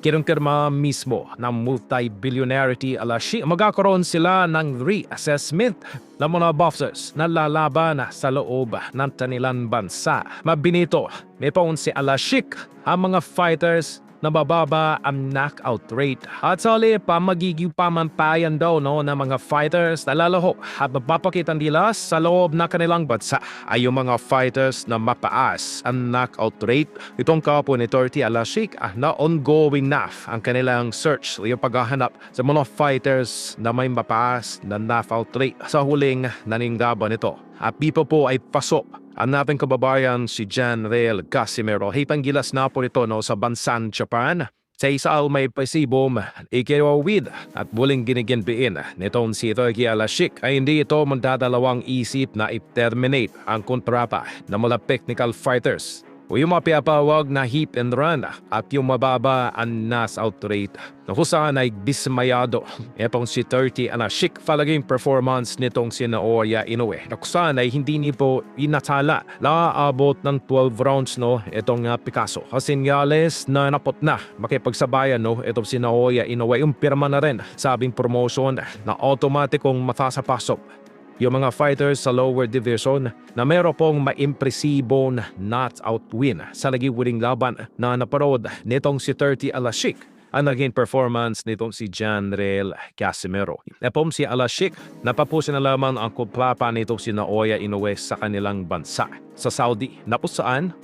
kinumpirma mismo ng multi-billionarity Al-Ashik. Magkakaroon sila ng reassessment ng mga boxers na lalaban sa loob ng kanilang bansa. Mabinito, may paun si Al-Ashik ang mga fighters na bababa ang knockout rate. At sali pa magiging pamantayan daw ng mga fighters na lalaho at mapapakita nila sa loob na kanilang bansa ay yung mga fighters na mapaas ang knockout rate. Itong kapo ni Torti Al-Ashik na ongoing na ang kanilang search yung paghahanap sa mga fighters na may mapaas na knockout rate sa huling naninggaban nito. At dito po ay pasok ang nating kababayan si General Casimero. Hipanggilas na po ito sa bansang Japan. Sa isa may pasibom ikirawid at muling giniginbiin nitong si Torti Al-Ashik ay hindi ito mandadalawang isip na i-terminate ang kontrata ng mga technical fighters o yung mapapawag na hit and run at yung mababa ang knockout rate. Nakusaan ay dismayado itong si Torti Al-Ashik palaging performance nitong si Naoya Inoue. Nakusaan ay hindi nipo inatala na aabot ng 12 rounds itong Picasso. Kasinyales na napot na makipagsabayan itong si Naoya Inoue. Yung pirma na rin sabing promotion na automatikong matasapasok yung mga fighters sa lower division na meron pong maimpresibong knockout win sa nagiwiling laban na naparod nitong si Torti Al-Ashik ang naging performance nitong si General Casimero. Epom si Al-Ashik, napapusin na lamang ang kuplapa nitong si Naoya Inoue sa kanilang bansa sa Saudi. Napusaan,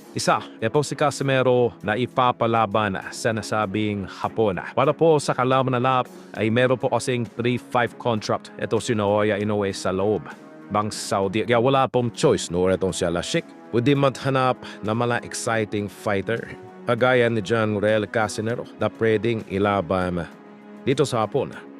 epom si Casimero na ipapalaban sa nasabing Hapon. Para po sa kalaban na lap ay meron po kasing 3-5 contract ito si Naoya Inoue sa loob bang Saudi. Kaya wala pong choice itong si Al-Ashik. Pwede maghanap na mga exciting fighter kagaya ni General Casimero na pwedeng ilaban dito sa Hapon.